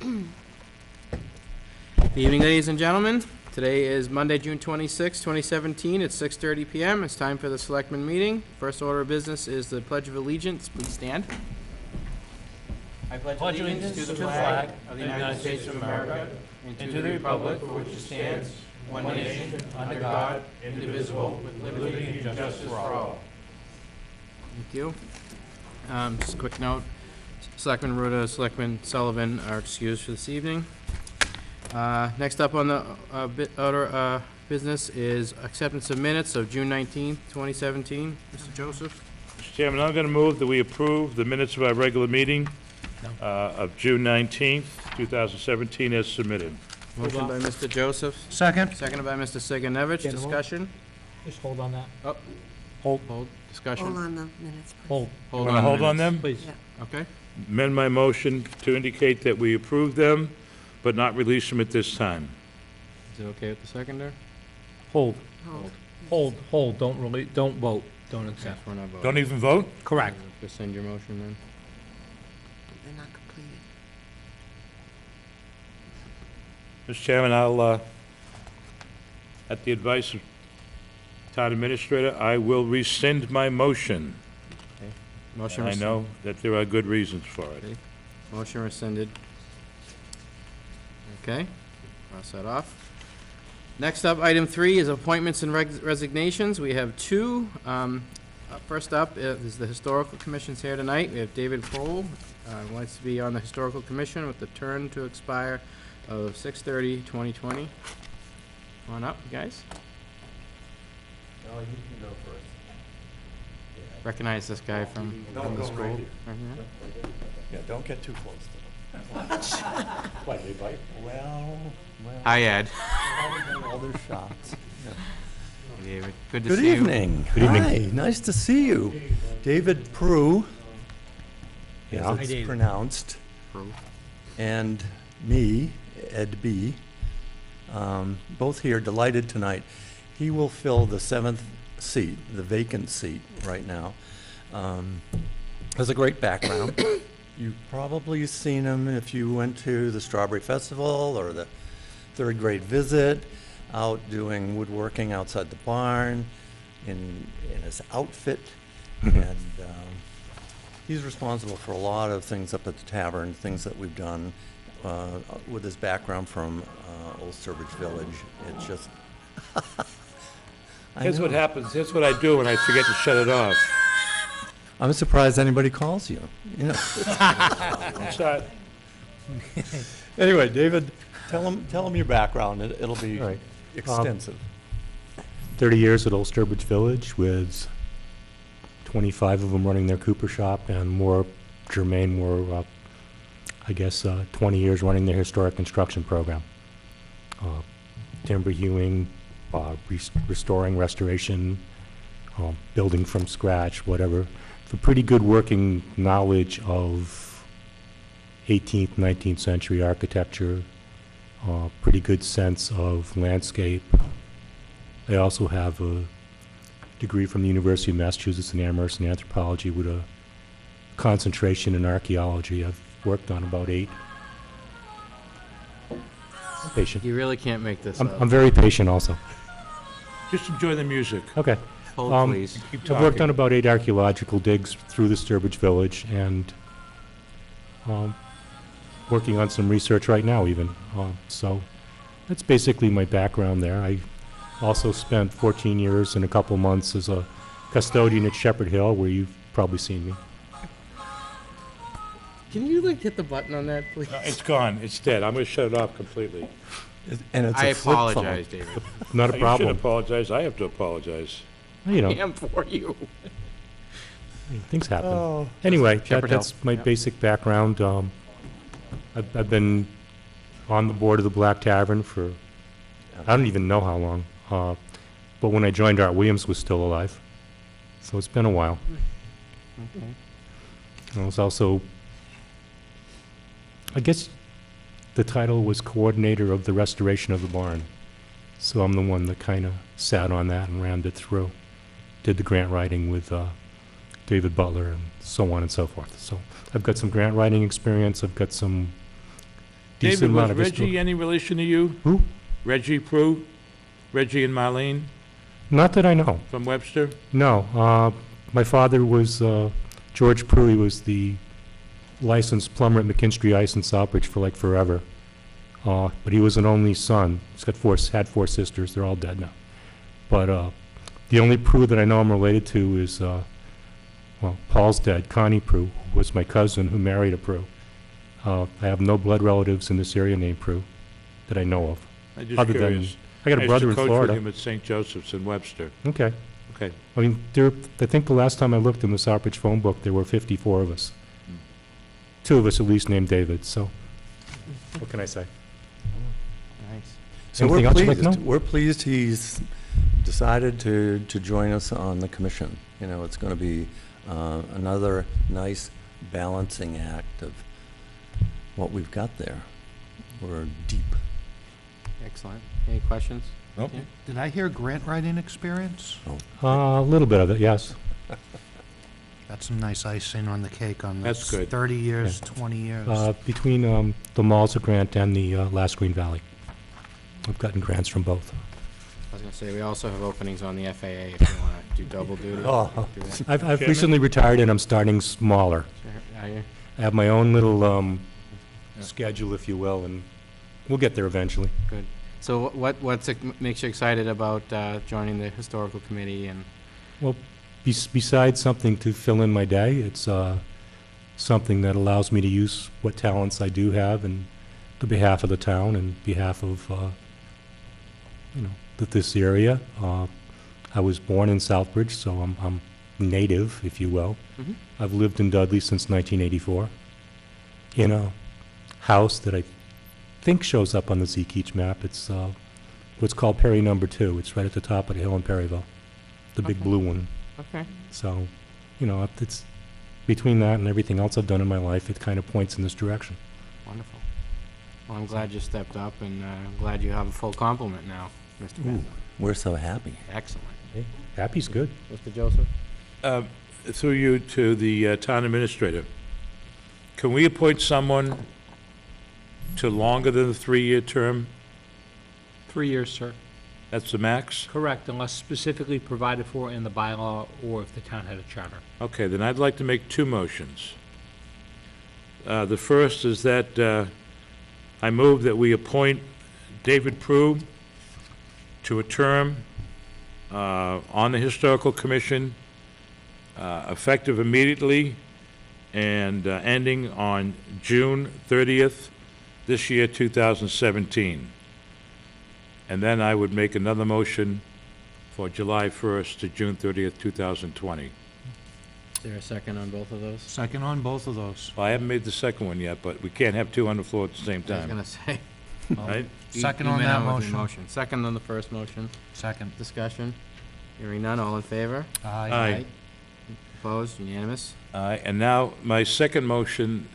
Good evening, ladies and gentlemen. Today is Monday, June 26, 2017. It's 6:30 p.m. It's time for the Selectmen meeting. First order of business is the Pledge of Allegiance. Please stand. I pledge allegiance to the flag of the United States of America and to the republic for which it stands, one nation, under God, indivisible, with liberty and justice for all. Thank you. Just a quick note. Selectman Ruda, Selectman Sullivan are excused for this evening. Next up on the order business is acceptance of minutes of June 19th, 2017. Mr. Joseph. Mr. Chairman, I'm going to move that we approve the minutes of our regular meeting of June 19th, 2017 as submitted. Motion by Mr. Joseph. Second. Seconded by Mr. Siganovich. Discussion. Just hold on that. Oh. Hold. Discussion. Hold on the minutes, please. Hold. Hold Want to hold on them? Please. Yeah. Okay. Amend my motion to indicate that we approve them, but not release them at this time. Is it okay with the seconder? Hold. Hold. Hold. Don't vote. Don't accept. We're not voting. Don't even vote? Correct. Just send your motion then. They're not completed. Mr. Chairman, I'll, at the advice of Town Administrator, I will rescind my motion. Motion And I rescinded. know that there are good reasons for it. Okay. Motion rescinded. Okay, cross that off. Next up, item 3 is appointments and resignations. We have two. First up is the Historical Commission's here tonight. We have David Kroll, wants to be on the Historical Commission with the term to expire of 6/30/2020. Come on up, you guys. No, you can go first. Recognize this guy from the school. Right here. Yeah, don't get too close to them. What, they bite? Well, Hi, Ed. other shots. David, good to Good see you. evening. Good evening. Hi, nice to see you. David Prue, Yeah. as Hi, it's David. pronounced, Prue. and me, Ed B., both here, delighted tonight. He will fill the 7th seat, the vacant seat right now. Has a great background. You've probably seen him if you went to the Strawberry Festival or the 3rd grade visit, out doing woodworking outside the barn in his outfit. And he's responsible for a lot of things up at the tavern, things that we've done with his background from Old Sturbridge Village. It's just... Here's what happens. Here's what I do when I forget to shut it off. I'm surprised anybody calls you. You know. Don't start. Anyway, David, tell him your background. It'll be All right. extensive. 30 years at Old Sturbridge Village, with 25 of them running their cooper shop, and more germane, 20 years running their historic construction program. Timber hewing, restoring, restoration, building from scratch, whatever. A pretty good working knowledge of 18th, 19th century architecture, pretty good sense of landscape. I also have a degree from the University of Massachusetts in Amherst in anthropology with a concentration in archaeology. I've worked on about 8. I'm patient. You really can't make this I'm up. very patient also. Just enjoy the music. Okay. Hold, please. Keep I've worked talking. on about 8 archaeological digs through the Sturbridge Village, and working on some research right now even. So that's basically my background there. I also spent 14 years and a couple months as a custodian at Shepherd Hill, where you've probably seen me. Can you hit the button on that, please? No, it's gone. It's dead. I'm going to shut it off completely. And it's I a flip phone. apologize, David. Not a You should problem. apologize. I have to apologize. You know, I am for you. things happen. Oh. Anyway, Shepherd Hill. that's my Yep. basic background. I've been on the board of the Black Tavern for, I don't even know how long. But when I joined, Art Williams was still alive. So it's been a while. Okay. I was also, I guess the title was coordinator of the restoration of the barn. So I'm the one that kind of sat on that and rammed it through. Did the grant writing with David Butler and so on and so forth. So I've got some grant writing experience. I've got some decent David, was amount of history. Reggie any relation to you? Who? Reggie Prue? Reggie and Marlene Not that I know. from Webster? No. My father was, George Prue. He was the licensed plumber at McKinstry Ice in Southbridge for like forever. But he was an only son. He's got had four sisters. They're all dead now. But the only Prue that I know I'm related to is, well, Paul's dead, Connie Prue, who was my cousin who married a Prue. I have no blood relatives in this area named Prue that I know of. I'm just Other than- curious. I got a brother in I used to coach Florida. with him at St. Joseph's in Webster. Okay. Okay. I mean, I think the last time I looked in the Southbridge phone book, there were 54 of us. 2 of us at least named David, so what can I say? Nice. So Anything we're else you'd like to pleased, know? we're pleased he's decided to join us on the commission. You know, it's going to be another nice balancing act of what we've got there. We're deep. Excellent. Any questions? Nope. Yeah. Did I hear grant writing experience? A little bit of it, yes. That's some nice icing on the cake on That's this. good. 30 years, 20 years. Between the Malza grant and the Last Green Valley. I've gotten grants from both. I was gonna say, we also have openings on the FAA if you wanna do double duty. Oh. Do that. I've Chairman? recently retired and I'm starting smaller. Are you? I have my own little schedule, if you will, and we'll get there eventually. So makes you excited about joining the historical committee and? Besides something to fill in my day, it's something that allows me to use what talents I do have in the behalf of the town and behalf of, this area. I was born in Southbridge, so I'm native, if you will. Mhm. I've lived in Dudley since 1984 in a house that I think shows up on the Zekeach map. It's what's called Perry Number 2. It's right at the top of the hill in Perryville, the big Okay. blue one. Okay. So, it's between that and everything else I've done in my life, it kind of points in this direction. Wonderful. Well, I'm glad you stepped up, and I'm glad you have a full complement now, Mr. Benson. We're so happy. Excellent. Happy's good. Mr. Joseph? Through you to the town administrator. Can we appoint someone to longer than the 3-year term? 3 years, sir. That's the max? Correct, unless specifically provided for in the bylaw or if the town had a charter. Okay, then I'd like to make 2 motions. The first is that I move that we appoint David Prue to a term on the Historical Commission, effective immediately and ending on June 30th, this year, 2017. And then I would make another motion for July 1st to June 30th, 2020. Is there a second on both of those? Second on both of those. Well, I haven't made the second one yet, but we can't have 2 on the floor at the same I was time, gonna say. right? Second You on went that with your motion. Second on the first motion. Second. Discussion. Hearing none, all in favor? Aye. Opposed, unanimous? And now, my second motion,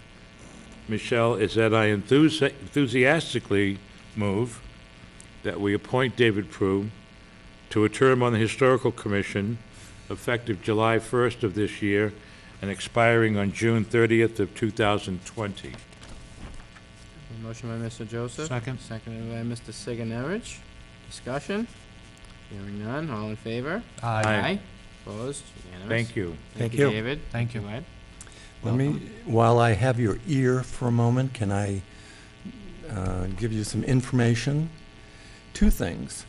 Michelle, is that I enthusiastically move that we appoint David Prue to a term on the Historical Commission effective July 1st of this year and expiring on June 30th of 2020. Motion by Mr. Joseph. Second. Seconded by Mr. Sigenovich. Discussion. Hearing none, all in favor? Aye. Opposed, unanimous? Thank you. Thank you. David. Thank you. Ed. Let me, while I have your ear for a moment, can I give you some information? 2 things.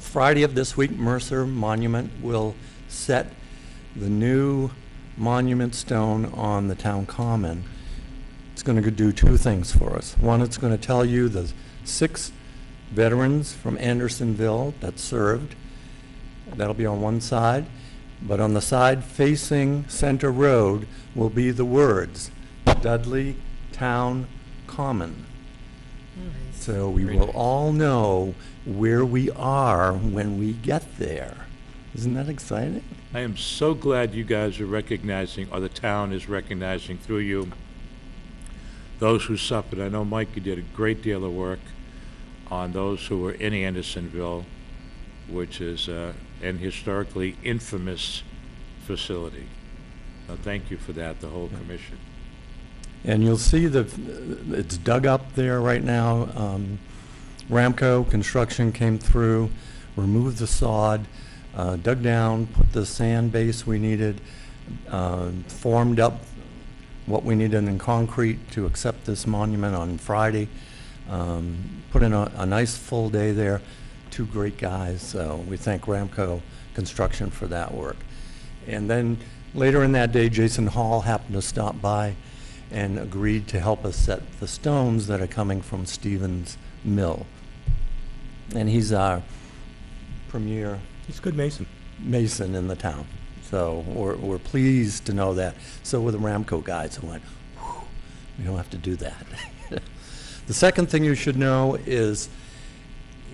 Friday of this week, Mercer Monument will set the new monument stone on the town common. It's going to do 2 things for us. One, it's going to tell you the 6 veterans from Andersonville that served. That'll be on one side. But on the side facing Center Road will be the words, Dudley Town Common. So we Very will nice. all know where we are when we get there. Isn't that exciting? I am so glad you guys are recognizing, or the town is recognizing through you, those who suffered. I know, Mike, you did a great deal of work on those who were in Andersonville, which is an historically infamous facility. Thank you for that, the whole commission. And you'll see it's dug up there right now. Ramco Construction came through, removed the sod, dug down, put the sand base we needed, formed up what we needed in concrete to accept this monument on Friday. Put in a nice full day there. Two great guys, so we thank Ramco Construction for that work. And then later in that day, Jason Hall happened to stop by and agreed to help us set the stones that are coming from Stevens Mill. And he's our premier He's a good mason. mason in the town. So we're pleased to know that. So were the Ramco guys who went, whew, we don't have to do that. The second thing you should know is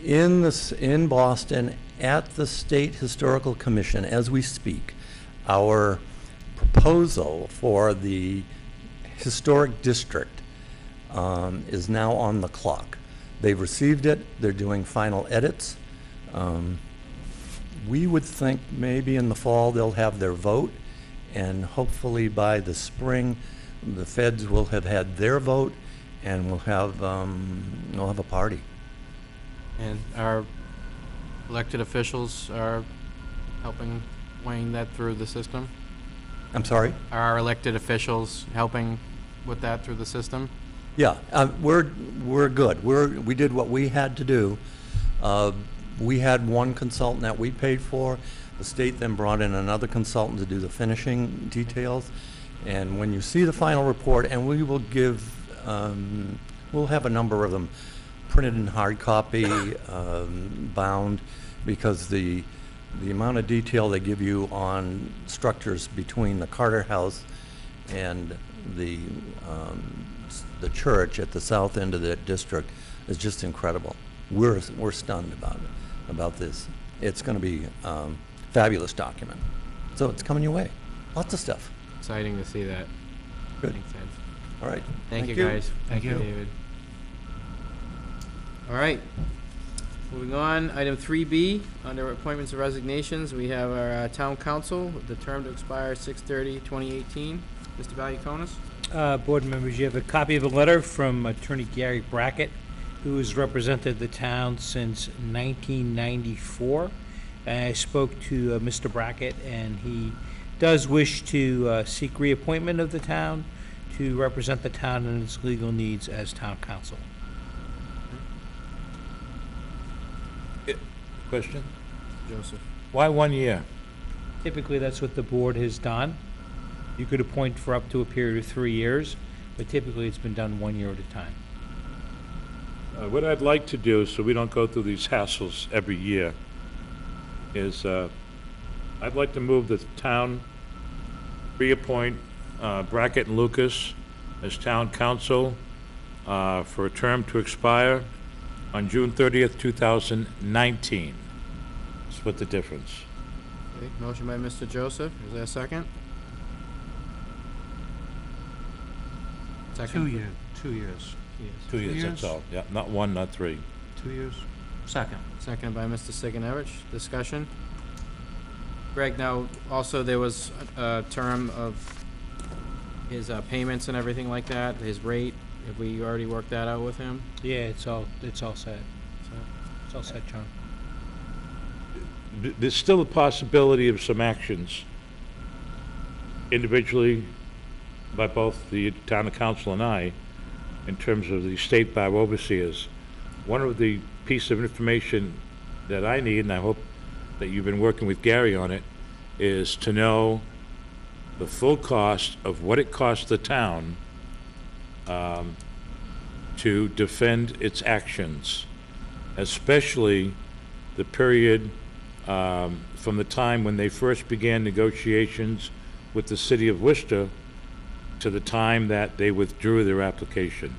in Boston, at the State Historical Commission, as we speak, our proposal for the historic district is now on the clock. They've received it. They're doing final edits. We would think maybe in the fall they'll have their vote, and hopefully by the spring, the feds will have had their vote, and we'll have a party. And our elected officials are helping weighing that through the system? I'm sorry? Are our elected officials helping with that through the system? Yeah, we're good. We did what we had to do. We had one consultant that we paid for. The state then brought in another consultant to do the finishing details. And when you see the final report, and we will give, we'll have a number of them printed in hard copy, bound, because the amount of detail they give you on structures between the Carter House and the church at the south end of the district is just incredible. We're stunned about this. It's going to be a fabulous document. So it's coming your way. Lots of stuff. Exciting to see that. Good. Makes sense. All right. Thank you, guys. Thank you. David. All right. Moving on, item 3B, under appointments and resignations, we have our town council, the term to expire 6/30/2018. Mr. Valiakonis? Board members, you have a copy of a letter from Attorney Gary Brackett, who has represented the town since 1994. I spoke to Mr. Brackett, and he does wish to seek reappointment of the town to represent the town in its legal needs as town council. Question? Joseph. Why 1 year? Typically, that's what the board has done. You could appoint for up to a period of 3 years, but typically it's been done 1 year at a time. What I'd like to do, so we don't go through these hassles every year, is I'd like to move the town reappoint Brackett and Lucas as town council for a term to expire on June 30th, 2019. Split the difference. Okay, motion by Mr. Joseph. Is there a second? Second. 2 years. 2 years. 2 years, years? that's all. Yeah, not 1, not 3. 2 years. Second. Second by Mr. Sigenovich. Discussion? Greg, now, also there was a term of his payments and everything like that, his rate. Have we already worked that out with him? Yeah, it's all set. It's all set, John. There's still a possibility of some actions individually by both the town council and I in terms of the state bar overseers. One of the pieces of information that I need, and I hope that you've been working with Gary on it, is to know the full cost of what it costs the town to defend its actions, especially the period from the time when they first began negotiations with the city of Worcester to the time that they withdrew their application.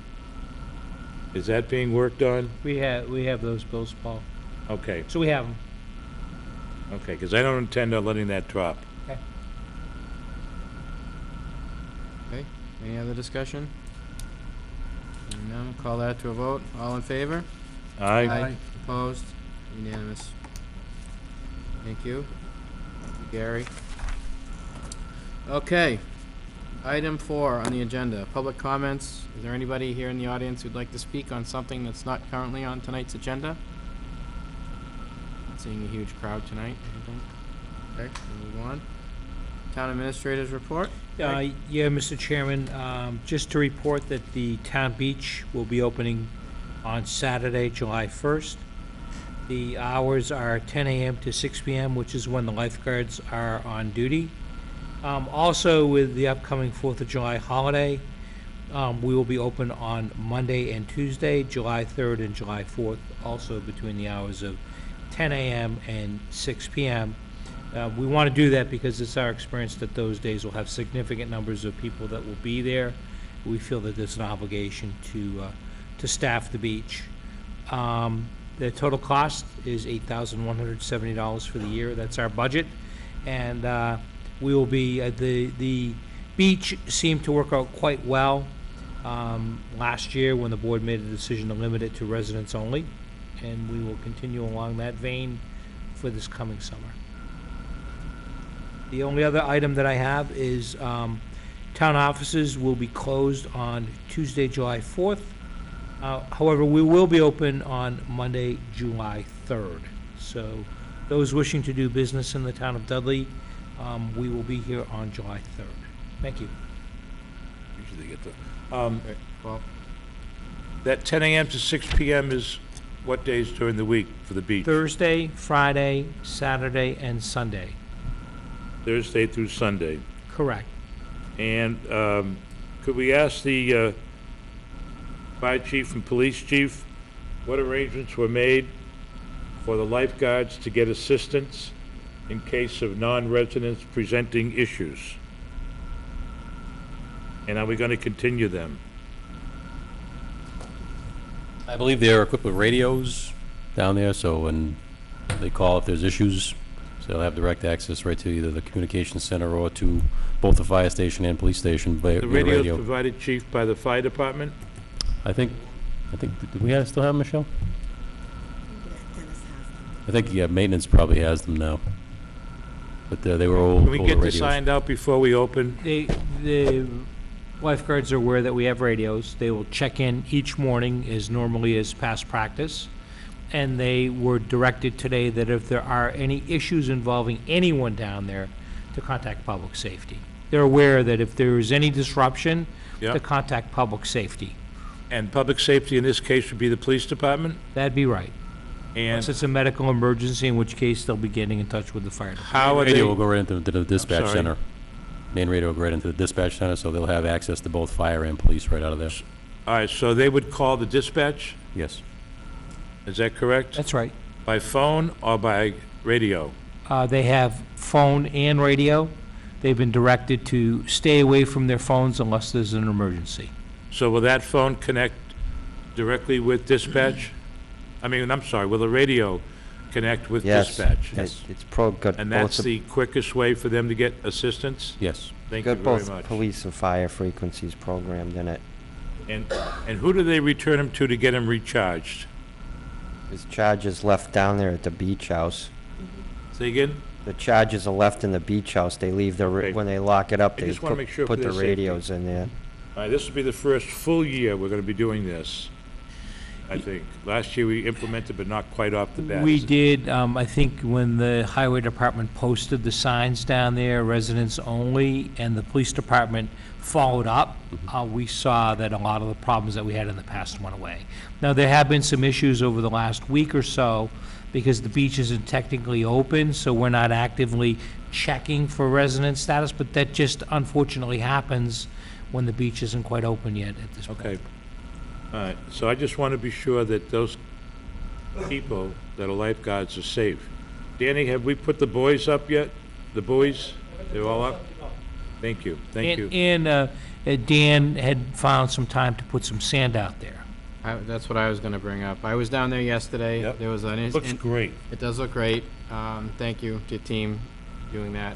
Is that being worked on? We have those bills, Paul. Okay, So we have them. okay, because I don't intend on letting that drop. Okay. Okay, any other discussion? Hearing none, call that to a vote. All in favor? Aye. Opposed? Unanimous. Thank you. Thank you, Gary. Okay, Item 4 on the agenda, public comments. Is there anybody here in the audience who'd like to speak on something that's not currently on tonight's agenda? Not seeing a huge crowd tonight, I think. Okay, we'll move on. Town administrators report. Yeah, Mr. Chairman, just to report that the town beach will be opening on Saturday, July 1st. The hours are 10 a.m. to 6 p.m., which is when the lifeguards are on duty. Also, with the upcoming 4th of July holiday, we will be open on Monday and Tuesday, July 3rd and July 4th, also between the hours of 10 a.m. and 6 p.m. We want to do that because it's our experience that those days will have significant numbers of people that will be there. We feel that there's an obligation to staff the beach. The total cost is $8,170 for the year. That's our budget. And we will be, the beach seemed to work out quite well last year when the board made a decision to limit it to residents only. And we will continue along that vein for this coming summer. The only other item that I have is town offices will be closed on Tuesday, July 4th. However, we will be open on Monday, July 3rd. So those wishing to do business in the town of Dudley, we will be here on July 3rd. Thank you. Usually get the, Well, that 10 a.m. to 6 p.m. is what days during the week for the beach? Thursday, Friday, Saturday, and Sunday. Thursday through Sunday. Correct. And could we ask the fire chief and police chief what arrangements were made for the lifeguards to get assistance in case of non-residents presenting issues? And are we going to continue them? I believe they're equipped with radios down there, so when they call if there's issues, so they'll have direct access right to either the communications center or to both the fire station and police station via The radios radio. provided, chief, by the fire department? I think, do we still have them, Michelle? Dennis has them. I think, yeah, maintenance probably has them now. But they were old, Can we older get radios. this signed out before we open? The lifeguards are aware that we have radios. They will check in each morning as normally as past practice. And they were directed today that if there are any issues involving anyone down there, to contact public safety. They're aware that if there is any disruption, Yeah. to contact public safety. And public safety in this case would be the police department? That'd be right. And Unless it's a medical emergency, in which case they'll be getting in touch with the fire department. how are Radio will they, go right into the dispatch sorry. center. Main radio will go right into the dispatch center, so they'll have access to both fire and police right out of there. all right, so they would call the dispatch? Yes. Is that correct? That's right. By phone or by radio? They have phone and radio. They've been directed to stay away from their phones unless there's an emergency. So will that phone connect directly with dispatch? I mean, I'm sorry, will the radio connect with Yes. dispatch? It's got And both that's the, the quickest way for them to get assistance? Yes. Thank you got very both much. police and fire frequencies programmed in it. And who do they return them to get them recharged? There's charges left down there at the beach house. Say again? The charges are left in the beach house. They leave Okay. when they lock it up, I they just wanna make sure put for the their safety. radios in there. All right, this will be the first full year we're gonna be doing this, I think. Last year we implemented, but not quite off the bat. We did, I think when the highway department posted the signs down there, residents only, and the police department followed up, we saw that a lot of the problems that we had in the past went away. Now, there have been some issues over the last week or so, because the beach isn't technically open, so we're not actively checking for resident status, but that just unfortunately happens when the beach isn't quite open yet at this point. Okay. All right, so I just want to be sure that those people that are lifeguards are safe. Danny, have we put the buoys up yet? The buoys? They're all up? Thank you, thank you. And Dan had found some time to put some sand out there. That's what I was gonna bring up. I was down there yesterday. Yep. There was an. Looks great. It does look great. Thank you to your team doing that.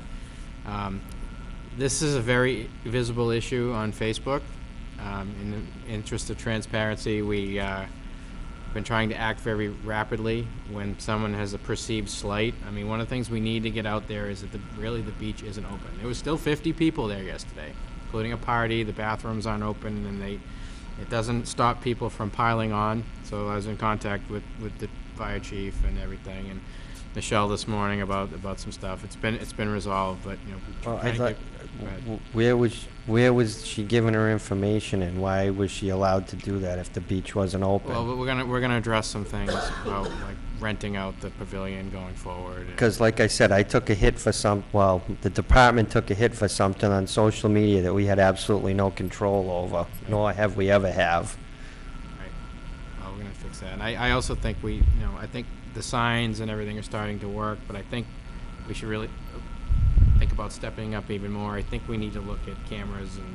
This is a very visible issue on Facebook. In the interest of transparency, we been trying to act very rapidly when someone has a perceived slight. I mean, one of the things we need to get out there is that really the beach isn't open. There was still 50 people there yesterday. including a party, the bathrooms aren't open, and it doesn't stop people from piling on. So I was in contact with the fire chief and everything, and Michelle this morning about some stuff. It's been resolved, but, Well, trying I'd to like, go ahead. where was she giving her information, and why was she allowed to do that if the beach wasn't open? Well, we're gonna address some things about, like, renting out the pavilion going forward. and- Because like I said, I took a hit for the department took a hit for something on social media that we had absolutely no control over, nor have we ever have. Right. Well, we're gonna fix that. And I also think I think the signs and everything are starting to work, but I think we should really think about stepping up even more. I think we need to look at cameras and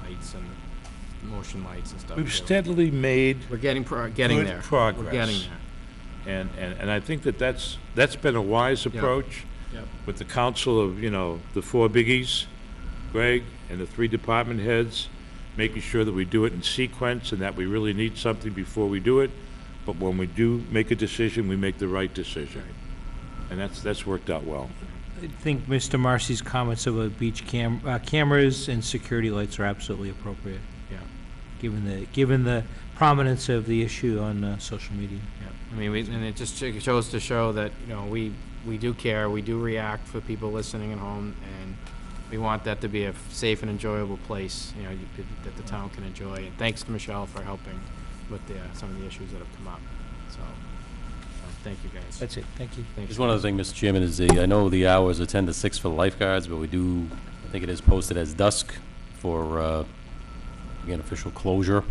lights and motion lights and stuff. We've too. steadily made We're getting good there. progress. We're getting there. And I think that's been a wise approach Yep. with the council of, the four biggies, Greg, and the three department heads, making sure that we do it in sequence and that we really need something before we do it. But when we do make a decision, we make the right decision. And that's worked out well. I think Mr. Marcy's comments about beach cameras and security lights are absolutely appropriate, Yeah. given the prominence of the issue on social media. Yeah. I mean, and it just shows to show that, we do care, we do react for people listening at home, and we want that to be a safe and enjoyable place, that the town can enjoy. And thanks to Michelle for helping with some of the issues that have come up. So, thank you, guys. That's it, thank you. Thanks. Just one other thing, Mr. Chairman, is I know the hours are 10 to 6 for the lifeguards, but I think it is posted as dusk for, again, official closure,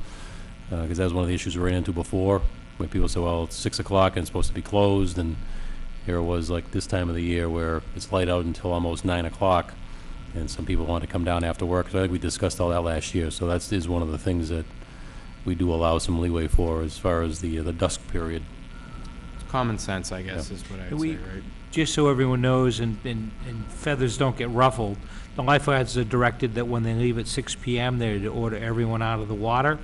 because that was one of the issues we ran into before, when people say, well, it's 6 o'clock and it's supposed to be closed, and here it was like this time of the year where it's light out until almost 9 o'clock, and some people want to come down after work. So I think we discussed all that last year, so that is one of the things that we do allow some leeway for as far as the dusk period. Common sense, I guess, is what I would say, right? Just so everyone knows and feathers don't get ruffled, the lifeguards are directed that when they leave at 6 PM, they're to order everyone out of the water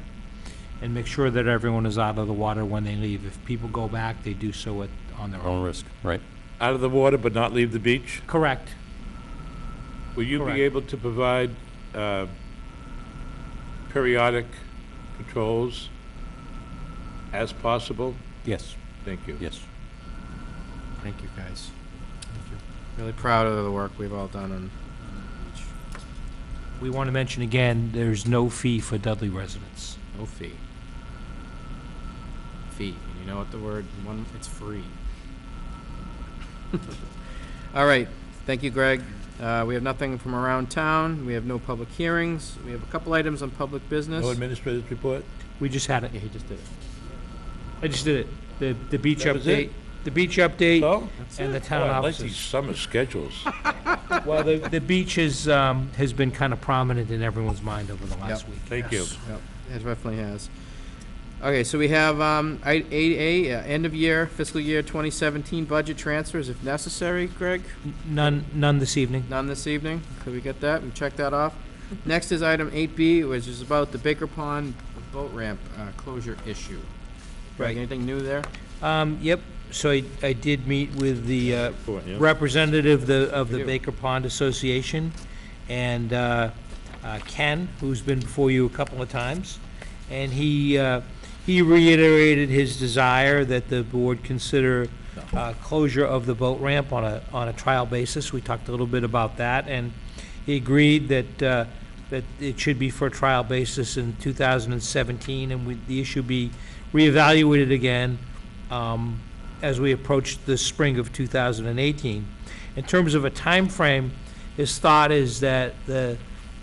and make sure that everyone is out of the water when they leave. If people go back, they do so on their Our own own. risk, right? Out of the water but not leave the beach? Correct. Will you Correct. be able to provide periodic controls as possible? Yes, Thank you. yes. Thank you, guys. Really proud of the work we've all done on each. We want to mention again, there's no fee for Dudley residents. No fee. Fee. And you know what the word, it's free. All right. Thank you, Greg. We have nothing from around town. We have no public hearings. We have a couple items on public business. No administrative report? We just had it. Yeah, he just did it. I just did it. The beach That was update, it? the beach update Oh? and the Oh, town I like these offices. summer schedules. Well, the beach has been kind of prominent in everyone's mind over the last Yep. week. Thank you. Yep, it definitely has. Okay, so we have 8A, end of year, fiscal year 2017 budget transfers if necessary, Greg? None this evening. None this evening. Could we get that and check that off? Next is item 8B, which is about the Baker Pond boat ramp closure issue. Greg, Right. anything new there? Yep, so I did meet with the Report, yeah. representative of the You. Baker Pond Association, and Ken, who's been before you a couple of times, and he reiterated his desire that the board consider closure of the boat ramp on a trial basis. We talked a little bit about that, and he agreed that it should be for a trial basis in 2017, and the issue be reevaluated again as we approach the spring of 2018. In terms of a time frame, his thought is that the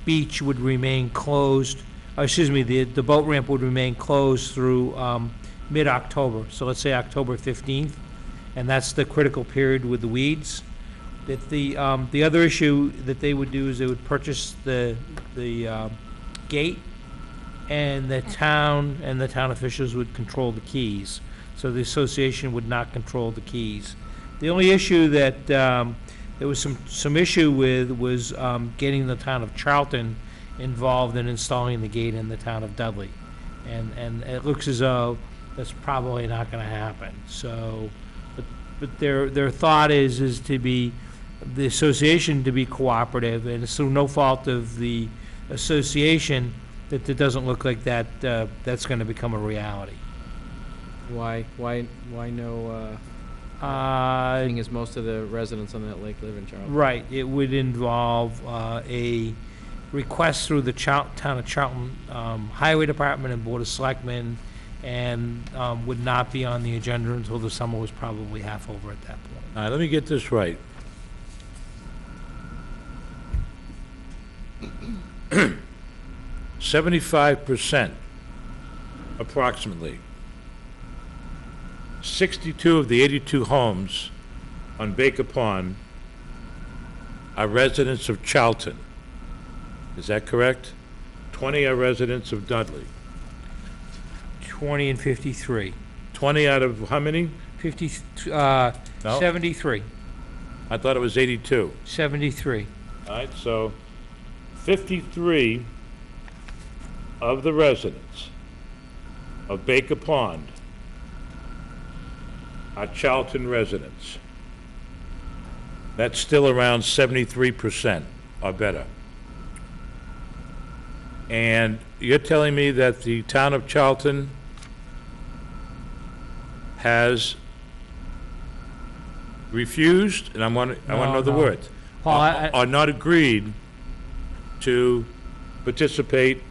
beach would remain closed, the boat ramp would remain closed through mid-October, so let's say October 15th, and that's the critical period with the weeds. That the other issue that they would do is they would purchase the gate, and the town officials would control the keys. So the association would not control the keys. The only issue that there was some issue with was getting the town of Charlton involved in installing the gate in the town of Dudley. And it looks as though that's probably not gonna happen. So, but their thought is to be, the association to be cooperative, and it's through no fault of the association, that it doesn't look like that's gonna become a reality. Why no, thing is most of the residents on that lake live in Charlton. Right, it would involve a request through the Town of Charlton Highway Department and Board of Selectmen, and would not be on the agenda until the summer was probably half over at that point. All right, let me get this right. $75, approximately. 62 of the 82 homes on Baker Pond are residents of Charlton. Is that correct? 20 are residents of Dudley. 20 and 53. 20 out of how many? 73. I thought it was 82. 73. All right, so 53 of the residents of Baker Pond are Charlton residents. That's still around 73% or better. And you're telling me that the town of Charlton has refused, and I want to know the No. words, Paul, or not agreed to participate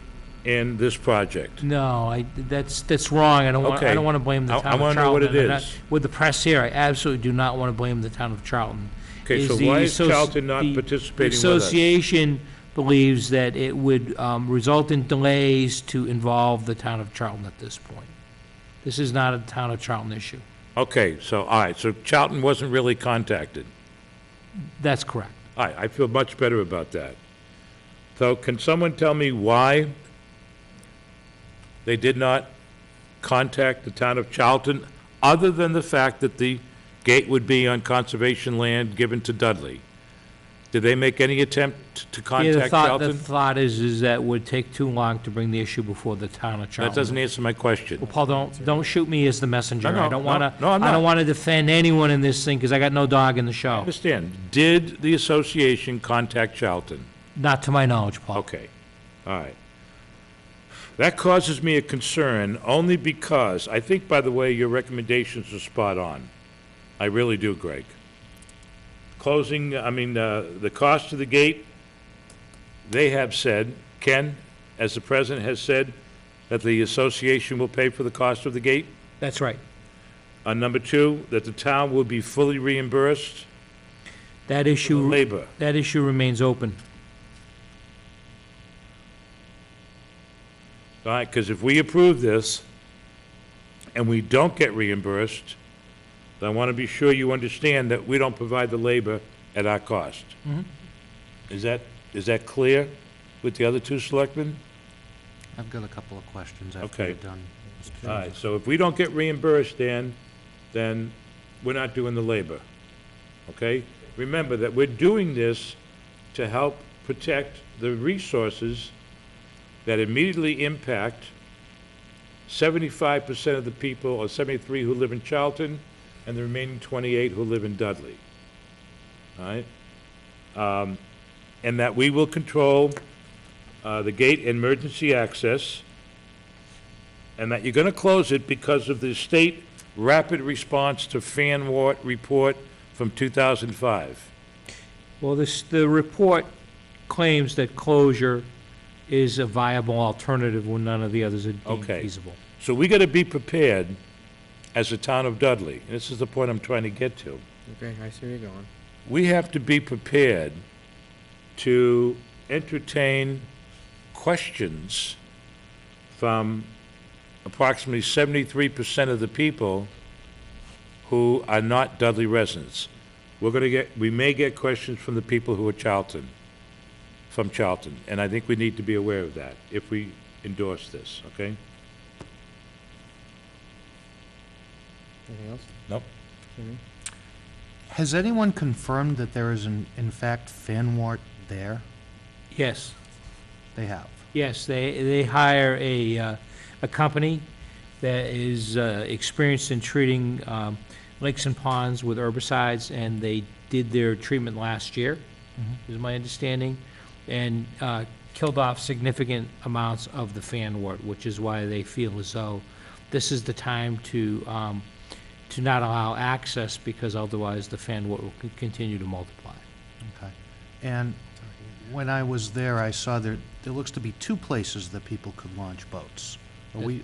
in this project? No, that's wrong. I don't Okay. want to blame the I town of Charlton. wanna know what it I'm not- is. With the press here, I absolutely do not want to blame the town of Charlton. Okay, so the why is associ- Charlton not the participating with us? Association believes that it would result in delays to involve the town of Charlton at this point. This is not a town of Charlton issue. Okay, so, all right, so Charlton wasn't really contacted. That's correct. All right, I feel much better about that. So can someone tell me why they did not contact the town of Charlton, other than the fact that the gate would be on conservation land given to Dudley? Did they make any attempt to Yeah, contact the Charlton? thought is that it would take too long to bring the issue before the town of Charlton. That doesn't answer my question. Well, Paul, don't shoot me as the messenger. No, no, I don't no, want to, no, I'm I don't not. want to defend anyone in this thing, because I got no dog in the I show. understand. Did the association contact Charlton? Not to my knowledge, Paul. Okay, all right. That causes me a concern, only because, I think, by the way, your recommendations are spot on. I really do, Greg. The cost of the gate, they have said, Ken, as the president has said, that the association will pay for the cost of the gate. That's right. Number two, that the town will be fully reimbursed That for the issue, labor. that issue remains open. All right, because if we approve this and we don't get reimbursed, then I want to be sure you understand that we don't provide the labor at our cost. Is that clear with the other two selectmen? I've got a couple of questions after Okay. you're done. Mr. All Chairman. right, so if we don't get reimbursed, Dan, then we're not doing the labor, okay? Remember that we're doing this to help protect the resources that immediately impact 75% of the people, or 73 who live in Charlton, and the remaining 28 who live in Dudley. All right? And that we will control the gate emergency access, and that you're going to close it because of the state rapid response to fan report from 2005. Well, the report claims that closure is a viable alternative when none of the others are deemed Okay. feasible. So we got to be prepared as the town of Dudley. And this is the point I'm trying to get to. Okay, I see where you're going. We have to be prepared to entertain questions from approximately 73% of the people who are not Dudley residents. We may get questions from the people who are from Charlton, and I think we need to be aware of that if we endorse this, okay? Anything else? Nope. Has anyone confirmed that there is in fact fan wart there? Yes, They have. yes, they hire a company that is experienced in treating lakes and ponds with herbicides, and they did their treatment last year, is my understanding. And killed off significant amounts of the fanwort, which is why they feel as though this is the time to not allow access, because otherwise the fanwort will continue to multiply. Okay. And when I was there, I saw there looks to be two places that people could launch boats. Are we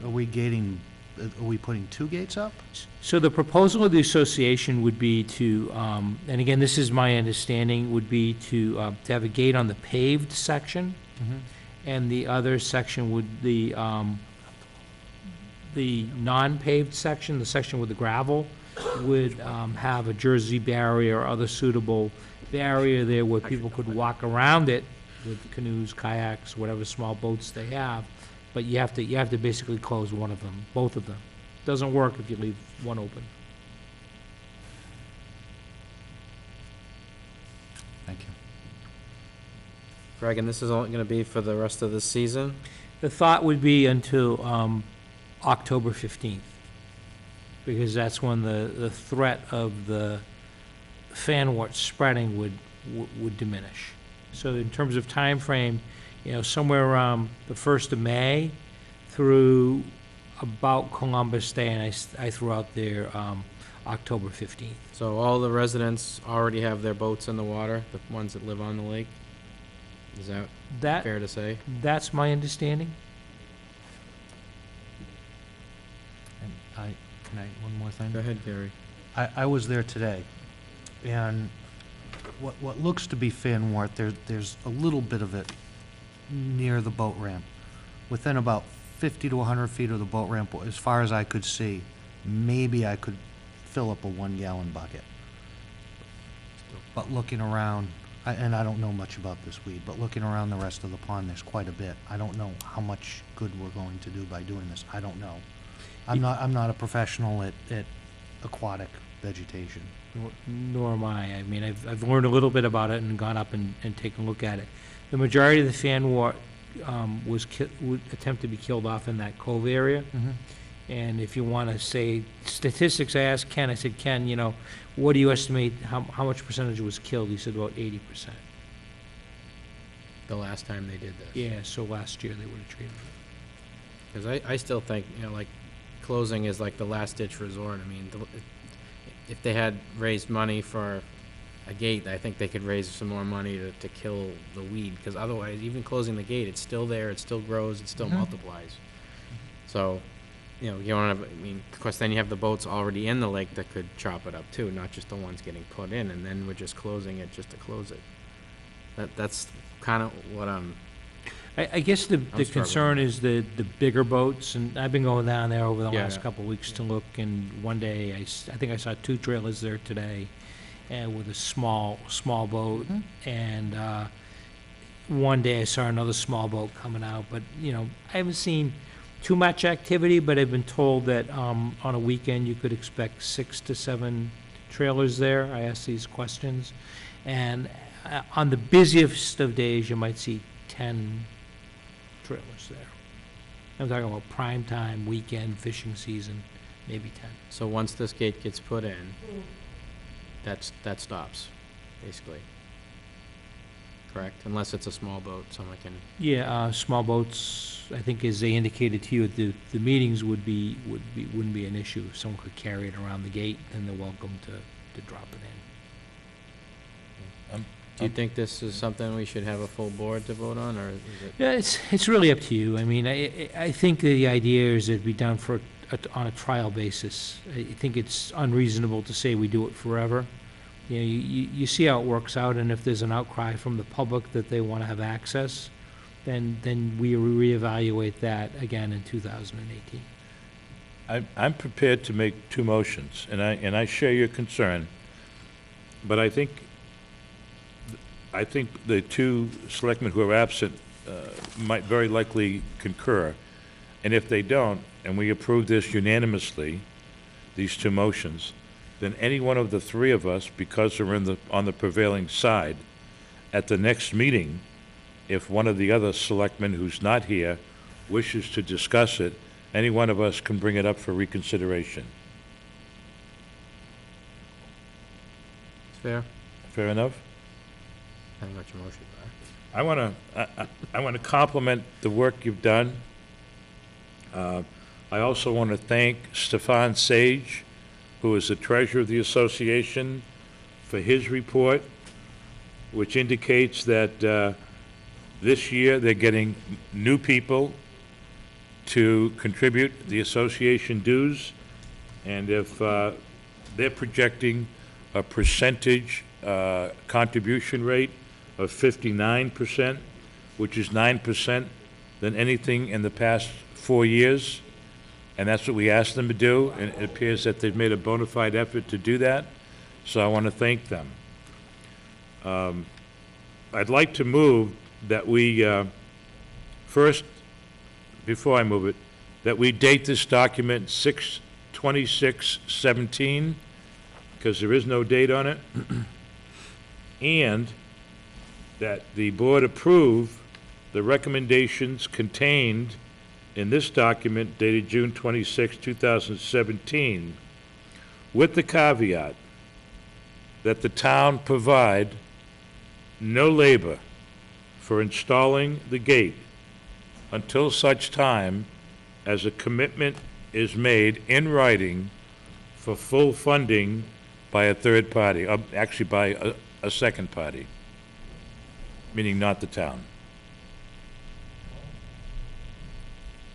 putting two gates up? So the proposal of the association would be to, and again, this is my understanding, would be to have a gate on the paved section, and the other section would, the non-paved section, the section with the gravel, would have a jersey barrier or other suitable barrier there where people could walk around it with canoes, kayaks, whatever small boats they have. But you have to basically close one of them, both of them. Doesn't work if you leave one open. Thank you. Greg, and this is only gonna be for the rest of the season? The thought would be until October 15th, because that's when the threat of the fanwort spreading would diminish. So in terms of time frame, somewhere around the 1st of May through about Columbus Day, and I threw out there October 15th. So all the residents already have their boats in the water, the ones that live on the lake? Is that fair to say? That's my understanding. And can I, one more thing? Go ahead, Gary. I was there today, and what looks to be fanwort, there's a little bit of it near the boat ramp. Within about 50 to 100 feet of the boat ramp, as far as I could see, maybe I could fill up a 1-gallon bucket. But looking around, and I don't know much about this weed, but looking around the rest of the pond, there's quite a bit. I don't know how much good we're going to do by doing this. I don't know. I'm not a professional at aquatic vegetation. Nor am I. I mean, I've learned a little bit about it and gone up and taken a look at it. The majority of the fanwort would attempt to be killed off in that cove area. And if you want to say statistics, I asked Ken, I said, Ken, what do you estimate, how much percentage was killed? He said about 80%. The last time they did this? Yeah, so last year they would have treated it. Because I still think, like, closing is like the last ditch resort. I mean, if they had raised money for a gate, I think they could raise some more money to kill the weed, because otherwise, even closing the gate, it's still there, it still grows, it still multiplies. So, you don't have, of course, then you have the boats already in the lake that could chop it up too, not just the ones getting put in, and then we're just closing it just to close it. That's kind of what I guess the concern is the bigger boats, and I've been going down there over the Yeah, last yeah. couple of weeks to look, and one day, I think I saw 2 trailers there today, with a small boat, and one day I saw another small boat coming out, but, I haven't seen too much activity, but I've been told that on a weekend, you could expect 6 to 7 trailers there. I asked these questions, and on the busiest of days, you might see 10 trailers there. I'm talking about prime time, weekend, fishing season, maybe 10. So once this gate gets put in, that stops, basically. Correct? Unless it's a small boat, someone can, Yeah, small boats, I think as they indicated to you at the meetings wouldn't be an issue. If someone could carry it around the gate, then they're welcome to drop it in. do you think this is something we should have a full board to vote on, or is it? Yeah, it's really up to you. I mean, I think the idea is it'd be done on a trial basis. I think it's unreasonable to say we do it forever. You see how it works out, and if there's an outcry from the public that they want to have access, then we reevaluate that again in 2018. I'm prepared to make 2 motions, and I share your concern, but I think the 2 selectmen who are absent might very likely concur. And if they don't, and we approve this unanimously, these 2 motions, then any one of the 3 of us, because we're on the prevailing side, at the next meeting, if one of the other selectmen who's not here wishes to discuss it, any one of us can bring it up for reconsideration. Fair? Fair enough? Depending what your motions are. I want to compliment the work you've done. I also want to thank Stefan Sage, who is the treasurer of the association, for his report, which indicates that this year they're getting new people to contribute the association dues, and if they're projecting a percentage contribution rate of 59%, which is 9% than anything in the past 4 years, and that's what we asked them to do, and it appears that they've made a bona fide effort to do that, so I want to thank them. I'd like to move that we, first, before I move it, that we date this document 6/26/17, because there is no date on it, and that the board approve the recommendations contained in this document dated June 26, 2017, with the caveat that the town provide no labor for installing the gate until such time as a commitment is made in writing for full funding by a third party, actually by a second party, meaning not the town.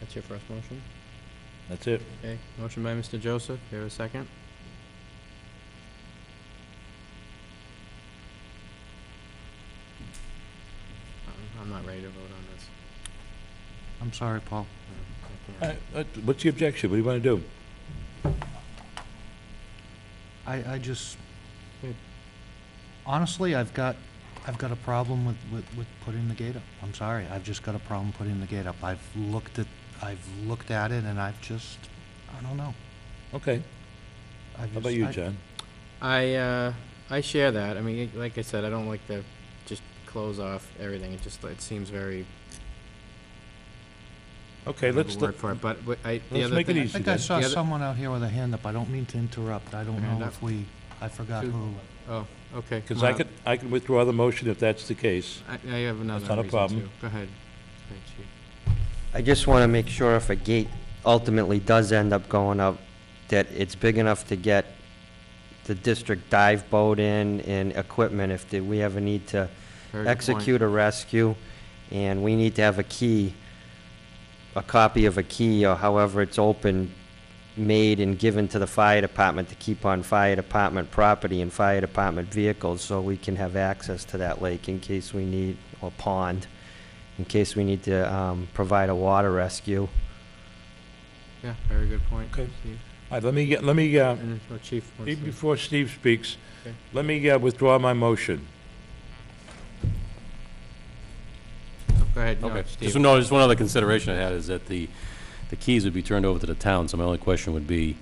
That's your first motion? That's it. Okay, motion by Mr. Joseph, here a second. I'm not ready to vote on this. I'm sorry, Paul. I can't. What's the objection? What do you want to do? I just, Good. honestly, I've got a problem with putting the gate up. I'm sorry, I've just got a problem putting the gate up. I've looked at it and I've just, I don't know. Okay. How about you, John? I share that. I mean, like I said, I don't like to just close off everything. It seems very. Okay, I don't have let's, a word for it, but the let's other make it thing. I easy think I then. saw The other- someone out here with a hand up. I don't mean to interrupt. I don't Hand know up. if I forgot Two. who. Oh, okay. Because Well, I can withdraw the motion if that's the case. I have another not a reason problem. too. Go ahead. Go ahead, Chief. I just want to make sure if a gate ultimately does end up going up, that it's big enough to get the district dive boat in and equipment if we ever need to Very good point. execute a rescue, and we need to have a key, a copy of a key, or however it's opened, made and given to the fire department to keep on fire department property and fire department vehicles, so we can have access to that lake in case we need, or pond, in case we need to provide a water rescue. Yeah, very good point. Okay. Steve. All right, let me, And what Chief wants even to- before Steve speaks, Okay. let me withdraw my motion. Go ahead. No, Okay. Steve. Just one other consideration I had is that the keys would be turned over to the town, so my only question would be,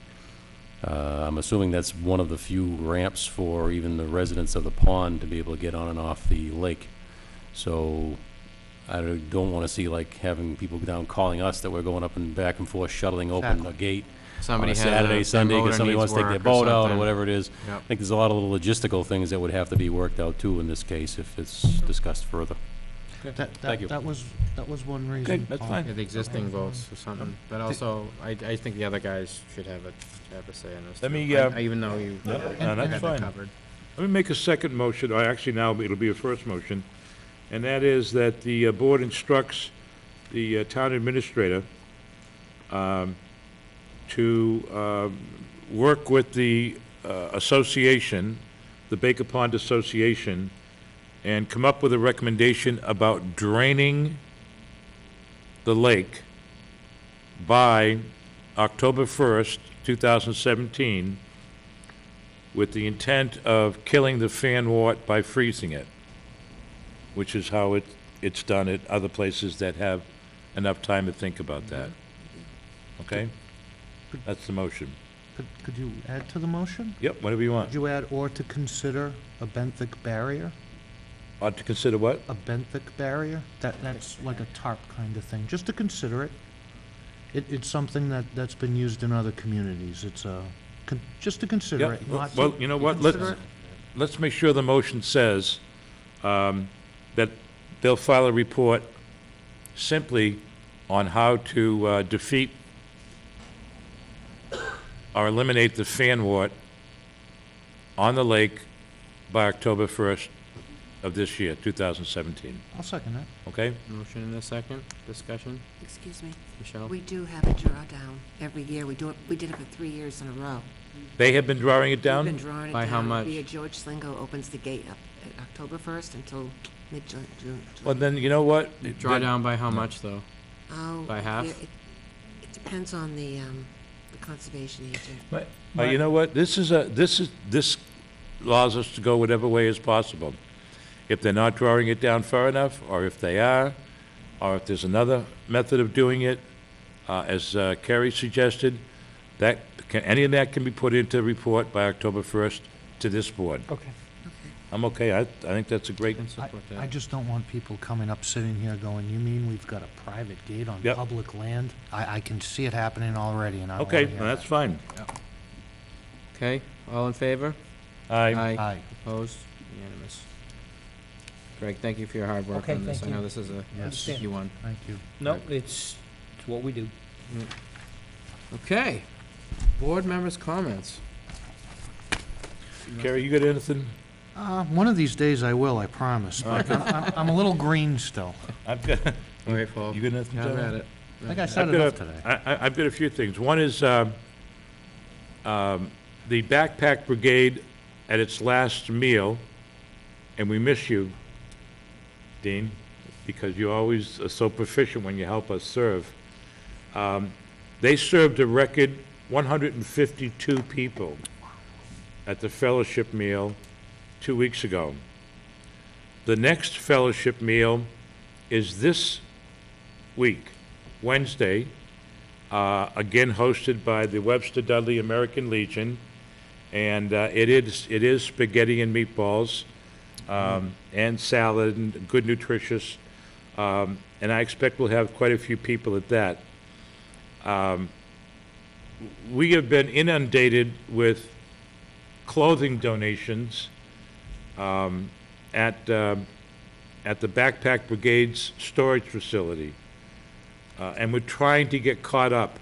I'm assuming that's one of the few ramps for even the residents of the pond to be able to get on and off the lake. So I don't want to see like having people down calling us that we're going up and back and forth shuttling open a Exactly. gate on Somebody a has Saturday, their Sunday, motor because somebody needs wants to take their work or boat out or something. whatever it is. Yep. I think there's a lot of little logistical things that would have to be worked out too in this case if it's discussed further. Thank you. That was one reason. Okay, that's Paul. fine. Yeah, the existing votes or something, but also, I think the other guys should have a say in this. Let too. me, Even though you no, had that's that fine. covered. Let me make a second motion, or actually now it'll be a first motion, and that is that the board instructs the town administrator to work with the association, the Baker Pond Association, and come up with a recommendation about draining the lake by October 1st, 2017, with the intent of killing the fan wart by freezing it, which is how it's done at other places that have enough time to think about that. Okay? That's the motion. Could you add to the motion? Yep, whatever you want. Could you add, or to consider a benthic barrier? Ought to consider what? A benthic barrier? That's like a tarp kind of thing, just to consider it. It's something that's been used in other communities. It's just to consider Yeah, it, not to. well, you know what, consider it. let's make sure the motion says that they'll file a report simply on how to defeat or eliminate the fan wart on the lake by October 1st of this year, 2017. I'll second that. Okay? Motion and a second, discussion, Excuse me. Michelle? We do have a drawdown every year. We do it, we did it for 3 years in a row. They have been drawing it We've been down? drawing it By how down. much? Via George Slingo opens the gate up at October 1st until mid-June. Well, then, you know what? Draw down by how much, though? Oh, by half? yeah, it depends on the conservation agent. You know what? This allows us to go whatever way is possible. If they're not drawing it down far enough, or if they are, or if there's another method of doing it, as Kerry suggested, any of that can be put into a report by October 1st to this board. Okay. I'm okay. I think that's a great, Can support I that. just don't want people coming up, sitting here going, you mean we've got a private gate on Yep. public land? I can see it happening already, and I don't okay, wanna hear well, that's that. fine. Okay, all in favor? Aye. Aye. Opposed? Unanimous. Greg, thank you for your hard work Okay, on this. I thank know you. this is a Yes. tricky one. Thank you. No, it's what we do. Okay, board members' comments. Kerry, you got anything? One of these days I will, I promise, but I'm a little green still. I've got, All right, Paul. you got anything? Have John? at it. I think I I've said got enough a- today. I've got a few things. One is the Backpack Brigade at its last meal, and we miss you, Dean, because you always are so proficient when you help us serve. They served a record 152 people at the fellowship meal 2 weeks ago. The next fellowship meal is this week, Wednesday, again hosted by the Webster Dudley American Legion, and it is spaghetti and meatballs, and salad and good nutritious, and I expect we'll have quite a few people at that. We have been inundated with clothing donations at the Backpack Brigade's storage facility. And we're trying to get caught up.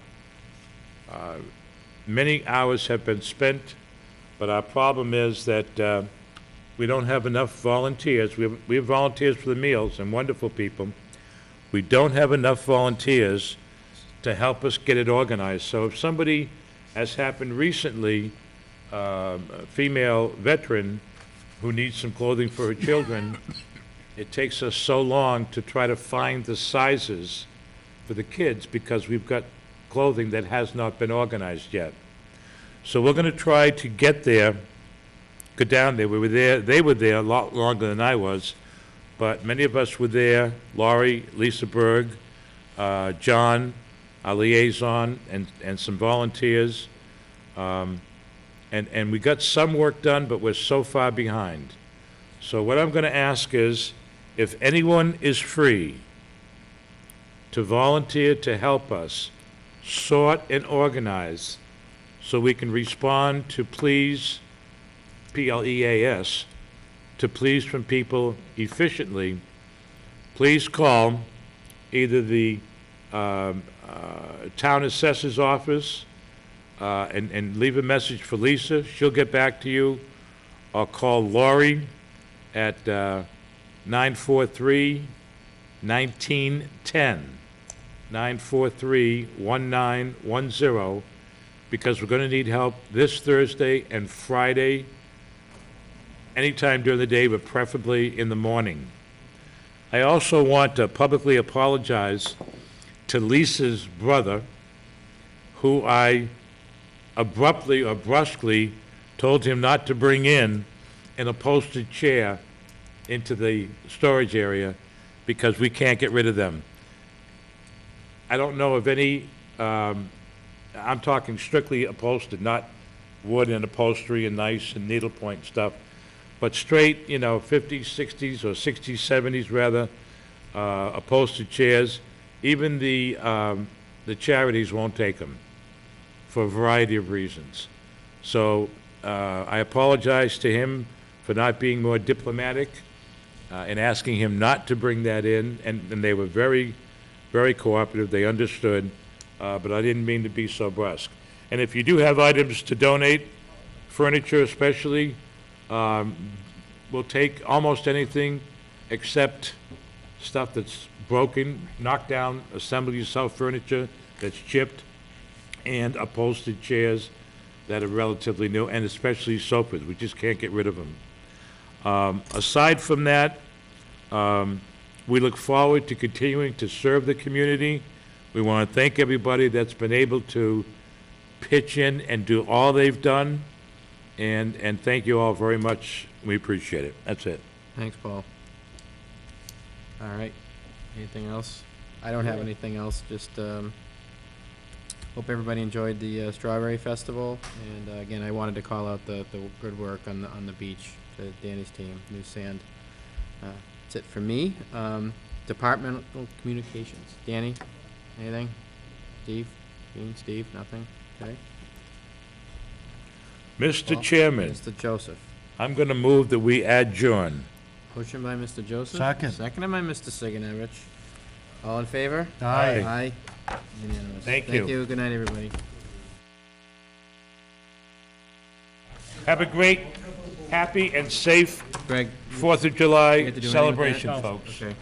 Many hours have been spent, but our problem is that we don't have enough volunteers. We have volunteers for the meals and wonderful people. We don't have enough volunteers to help us get it organized. So if somebody, as happened recently, a female veteran who needs some clothing for her children, it takes us so long to try to find the sizes for the kids because we've got clothing that has not been organized yet. So we're going to try to get there, go down there. We were there, they were there a lot longer than I was, but many of us were there, Laurie, Lisa Berg, John, our liaison, and some volunteers. And we got some work done, but we're so far behind. So what I'm going to ask is, if anyone is free to volunteer to help us sort and organize so we can respond to pleas, P-L-E-A-S, to pleas from people efficiently, please call either the town assessor's office and leave a message for Lisa. She'll get back to you. Or call Laurie at 943-1910. 943-1910, because we're going to need help this Thursday and Friday, anytime during the day, but preferably in the morning. I also want to publicly apologize to Lisa's brother, who I abruptly or brusquely told him not to bring in an upholstered chair into the storage area because we can't get rid of them. I don't know of any, I'm talking strictly upholstered, not wood and upholstery and nice and needlepoint stuff, but straight, 50s, 60s, or 60s, 70s rather, upholstered chairs. Even the charities won't take them for a variety of reasons. So I apologize to him for not being more diplomatic. and asking him not to bring that in, and they were very, very cooperative, they understood, but I didn't mean to be so brusque. And if you do have items to donate, furniture especially, we'll take almost anything except stuff that's broken, knock down, assemble yourself furniture that's chipped, and upholstered chairs that are relatively new, and especially sofas. We just can't get rid of them. Aside from that, we look forward to continuing to serve the community. We want to thank everybody that's been able to pitch in and do all they've done, and thank you all very much. We appreciate it. That's it. Thanks, Paul. All right. Anything else? I don't have anything else. Just hope everybody enjoyed the Strawberry Festival. And again, I wanted to call out the good work on the beach to Danny's team, New Sand. That's it for me. Departmental communications. Danny, anything? Steve? Dean, Steve? Nothing? Okay. Mr. Paul? Chairman, Mr. Joseph. I'm going to move that we adjourn. Motion by Mr. Joseph. Second. Seconded by Mr. Sigenovich. All in favor? Aye. Aye. Unanimous. Thank you. Thank you. Good night, everybody. Have a great, happy, and safe Greg. 4th of you July have to do anything with celebration, that? folks. Okay.